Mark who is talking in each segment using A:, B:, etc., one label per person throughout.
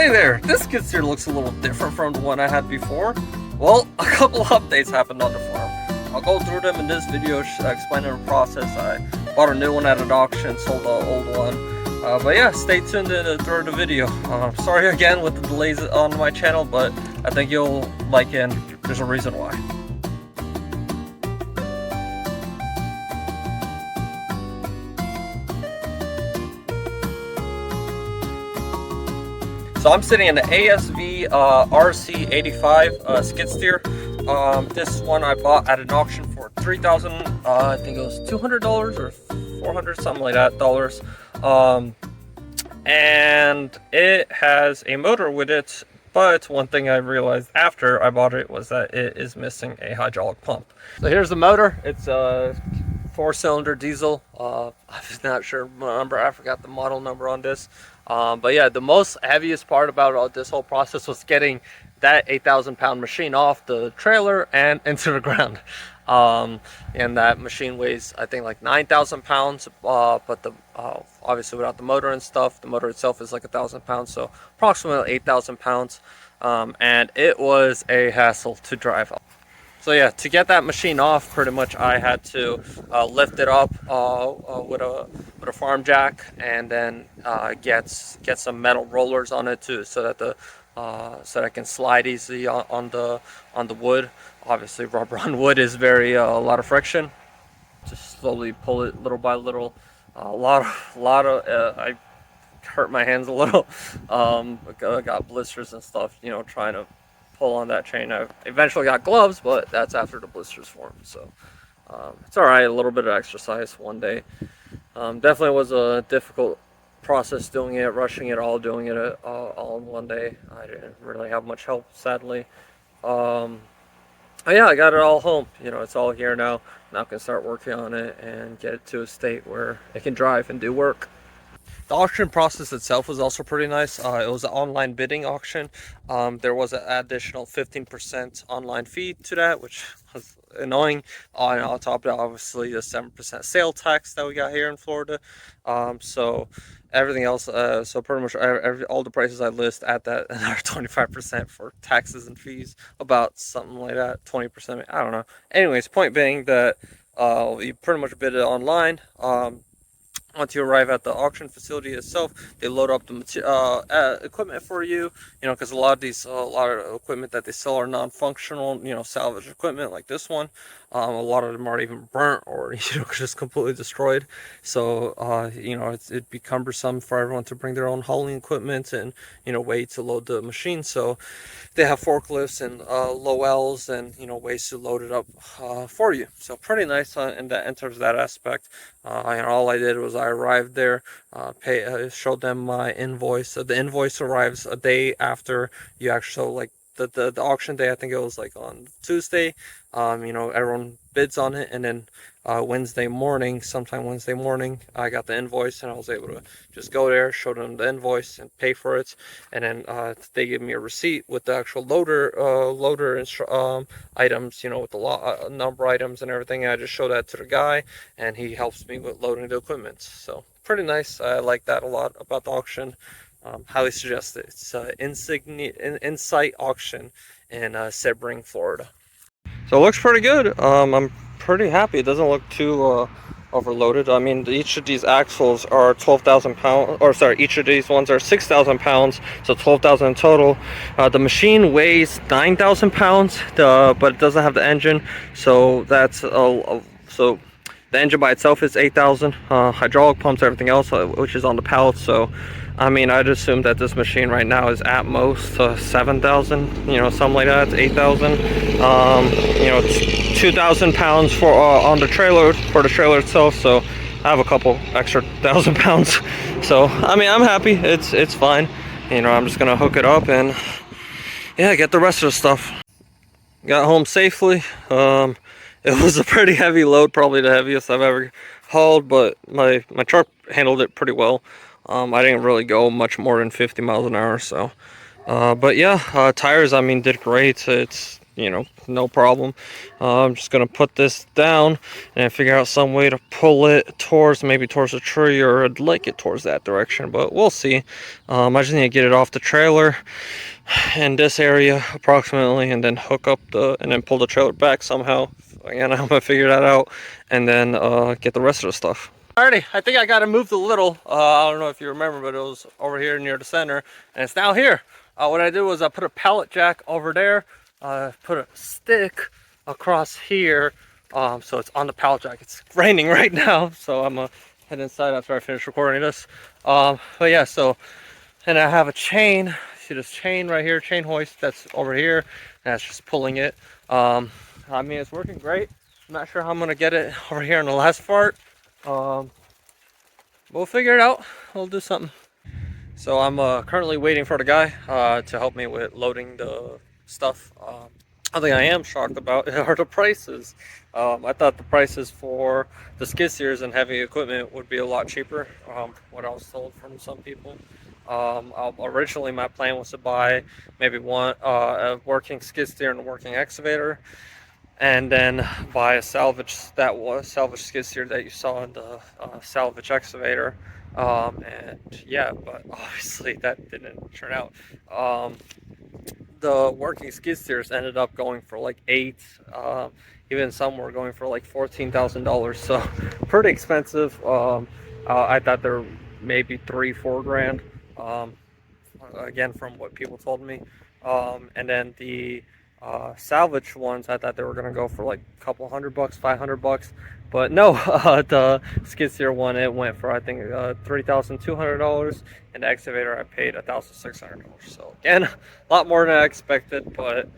A: Hey there, this skid steer looks a little different from the one I had before. Well, a couple of updates happened on the farm. I'll go through them in this video, explaining the process. I bought a new one at an auction, sold the old one. But yeah, stay tuned through the video. Sorry again with the delays on my channel, but I think you'll like it, and there's a reason why. So I'm sitting in the ASV RC85 skid steer. This one I bought at an auction for $3,000. I think it was $200 or $400, something like that dollars. And it has a motor with it. But one thing I realized after I bought it was that it is missing a hydraulic pump. So here's the motor. It's a 4-cylinder diesel. I'm not sure the number. I forgot the model number on this. But yeah, the most heaviest part about this whole process was getting that 8,000-pound machine off the trailer and into the ground. And that machine weighs, I think, like 9,000 pounds. But obviously without the motor and stuff, the motor itself is like 1,000 pounds, so approximately 8,000 pounds. And it was a hassle to drive up. So yeah, to get that machine off, pretty much I had to lift it up with a farm jack, and then get some metal rollers on it too, so that so that I can slide easily on the wood. Obviously, rubber on wood is a lot of friction. Just slowly pull it little by little. I hurt my hands a little. I got blisters and stuff, you know, trying to pull on that chain. I eventually got gloves, but that's after the blisters formed. So it's all right. A little bit of exercise one day. Definitely was a difficult process doing it, rushing it all, doing it all in one day. I didn't really have much help, sadly. Yeah, I got it all home. You know, it's all here now. Now I can start working on it and get it to a state where it can drive and do work. The auction process itself was also pretty nice. It was an online bidding auction. There was an additional 15% online fee to that, which was annoying. And on top of that, obviously, the 7% sale tax that we got here in Florida. So everything else, so pretty much all the prices I list at that are 25% for taxes and fees, about something like that, 20%. I don't know. Anyways, point being that you pretty much bid it online. Once you arrive at the auction facility itself, they load up the equipment for you. You know, because a lot of equipment that they sell are non-functional. You know, salvage equipment like this one. A lot of them are even burnt or, you know, just completely destroyed. So you know, it'd be cumbersome for everyone to bring their own hauling equipment and, you know, way to load the machine. So they have forklifts and low L's and, you know, ways to load it up for you. So pretty nice in terms of that aspect. And all I did was I arrived there, showed them my invoice. The invoice arrives a day after you actually, like the auction day. I think it was like on Tuesday. You know, everyone bids on it, and then sometime Wednesday morning, I got the invoice, and I was able to just go there, show them the invoice, and pay for it. And then they gave me a receipt with the actual loader items, you know, with the number items and everything. And I just show that to the guy, and he helps me with loading the equipment. So pretty nice. I like that a lot about the auction. Highly suggest it. It's an Insight auction in Sebring, Florida. So it looks pretty good. I'm pretty happy. It doesn't look too overloaded. I mean, each of these axles are 12,000 pounds, or sorry, each of these ones are 6,000 pounds, so 12,000 in total. The machine weighs 9,000 pounds, but it doesn't have the engine, so that's so the engine by itself is 8,000. Hydraulic pumps, everything else, which is on the pallet. So I mean, I'd assume that this machine right now is at most 7,000, you know, something like that, 8,000. You know, it's 2,000 pounds for on the trailer, for the trailer itself. So I have a couple extra 1,000 pounds. So I mean, I'm happy. It's fine. You know, I'm just gonna hook it up and yeah, get the rest of the stuff. Got home safely. It was a pretty heavy load, probably the heaviest I've ever hauled, but my truck handled it pretty well. I didn't really go much more than 50 miles an hour, so but yeah, tires, I mean, did great. It's you know, no problem. I'm just gonna put this down and figure out some way to pull it towards, maybe towards a tree, or I'd like it towards that direction, but we'll see. I just need to get it off the trailer in this area approximately, and then hook up and then pull the trailer back somehow. Again, I'm gonna figure that out, and then get the rest of the stuff. Alrighty, I think I got it moved a little. I don't know if you remember, but it was over here near the center, and it's now here. What I did was I put a pallet jack over there, put a stick across here, so it's on the pallet jack. It's raining right now, so I'm gonna head inside after I finish recording this. But yeah, so, and I have a chain. See this chain right here, chain hoist that's over here, and that's just pulling it. I mean, it's working great. I'm not sure how I'm gonna get it over here in the last part. We'll figure it out. We'll do something. So I'm currently waiting for the guy to help me with loading the stuff. I think I am shocked about are the prices. I thought the prices for the skid steers and heavy equipment would be a lot cheaper. What I was told from some people. Originally my plan was to buy maybe a working skid steer and a working excavator, and then buy a salvage skid steer that you saw in the salvage excavator. And yeah, but obviously that didn't turn out. The working skid steers ended up going for like even some were going for like $14,000, so pretty expensive. I thought they were maybe $3-4 grand, again from what people told me. And then the salvage ones, I thought they were gonna go for like a couple $100, $500, but no. The skid steer one, it went for I think $3,200, and the excavator I paid $1,600. So again, a lot more than I expected, but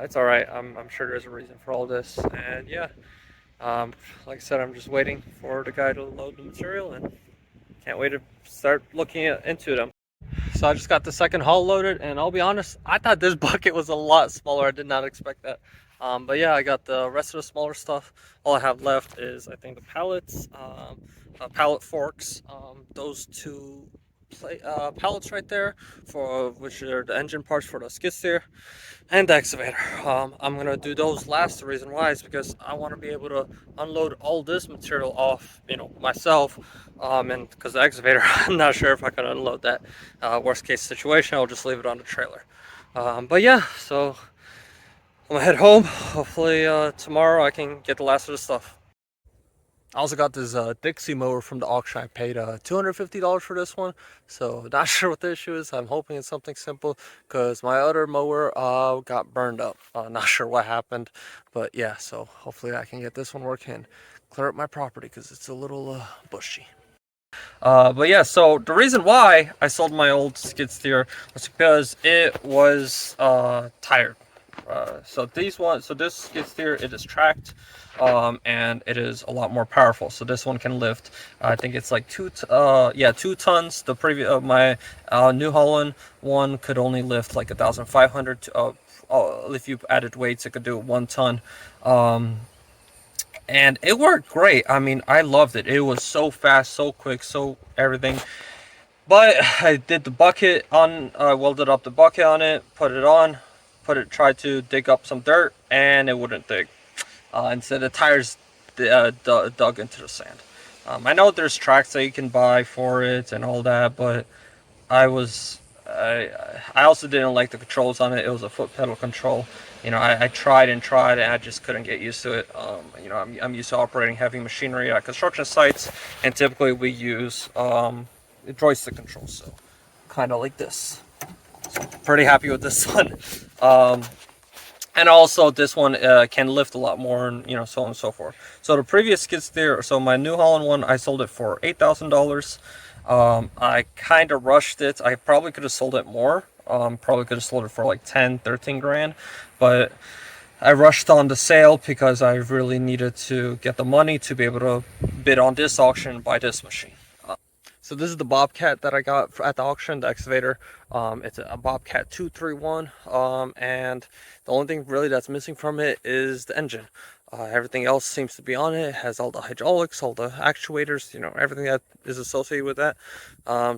A: it's all right. I'm sure there's a reason for all this, and yeah, like I said, I'm just waiting for the guy to load the material, and can't wait to start looking into them. So I just got the second haul loaded, and I'll be honest, I thought this bucket was a lot smaller. I did not expect that. But yeah, I got the rest of the smaller stuff. All I have left is, I think, the pallets, pallet forks, those two pallets right there, for which are the engine parts for the skid steer and the excavator. I'm gonna do those last. The reason why is because I want to be able to unload all this material off, you know, myself. And because the excavator, I'm not sure if I can unload that. Worst case situation, I'll just leave it on the trailer. But yeah, so I'm gonna head home. Hopefully tomorrow I can get the last of the stuff. I also got this Dixie mower from the auction. I paid $250 for this one, so not sure what the issue is. I'm hoping it's something simple, because my other mower got burned up. Not sure what happened, but yeah, so hopefully I can get this one working and clear up my property, because it's a little bushy. But yeah, so the reason why I sold my old skid steer was because it was tired. So this skid steer, it is tracked, and it is a lot more powerful. So this one can lift, I think it's like 2 tons. The previous my New Holland one could only lift like 1,500. If you added weights, it could do 1 ton. And it worked great. I mean, I loved it. It was so fast, so quick, so everything. But I did the bucket on, welded up the bucket on it, put it on, tried to dig up some dirt, and it wouldn't dig. Instead, the tires dug into the sand. I know there's tracks that you can buy for it and all that, but I also didn't like the controls on it. It was a foot pedal control. You know, I tried and I just couldn't get used to it. You know, I'm used to operating heavy machinery at construction sites, and typically we use joystick controls, so kind of like this. So pretty happy with this one. And also this one can lift a lot more, and you know, so on and so forth. So the previous skid steer, so my New Holland one, I sold it for $8,000. I kind of rushed it. I probably could have sold it more. Probably could have sold it for like 10-13 grand, but I rushed on the sale because I really needed to get the money to be able to bid on this auction and buy this machine. So this is the Bobcat that I got at the auction, the excavator. It's a Bobcat 231, and the only thing really that's missing from it is the engine. Everything else seems to be on it. It has all the hydraulics, all the actuators, you know, everything that is associated with that.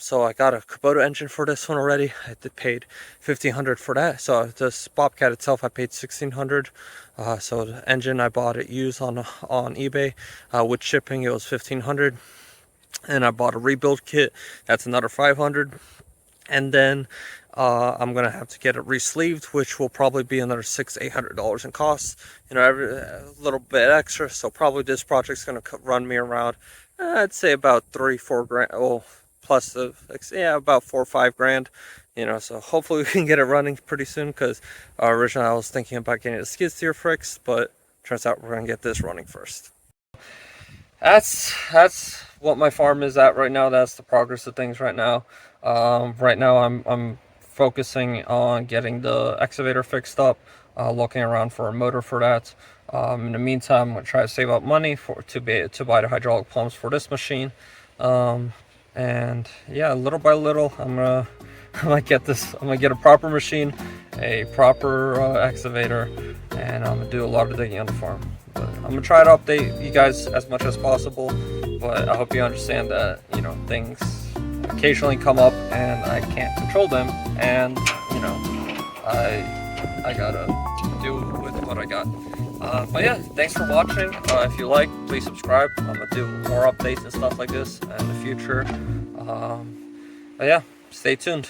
A: So I got a Kubota engine for this one already. I paid $1,500 for that. So this Bobcat itself, I paid $1,600. So the engine, I bought it used on eBay. With shipping, it was $1,500. And I bought a rebuild kit. That's another $500. And then I'm gonna have to get it re-sleeved, which will probably be another $600-800 in costs. You know, a little bit extra. So probably this project's gonna run me around, I'd say about $3-4 grand. Oh, plus the about $4 or $5 grand. You know, so hopefully we can get it running pretty soon. Because originally I was thinking about getting the skid steer fixed, but turns out we're gonna get this running first. That's what my farm is at right now. That's the progress of things right now. Right now I'm focusing on getting the excavator fixed up, looking around for a motor for that. In the meantime, I'm gonna try to save up money to buy the hydraulic pumps for this machine. And yeah, little by little, I'm gonna get a proper machine, a proper excavator, and I'm gonna do a lot of digging on the farm. But I'm gonna try to update you guys as much as possible, but I hope you understand that, you know, things occasionally come up and I can't control them, and you know, I gotta do with what I got. But yeah, thanks for watching. If you like, please subscribe. I'm gonna do more updates and stuff like this in the future. But yeah, stay tuned.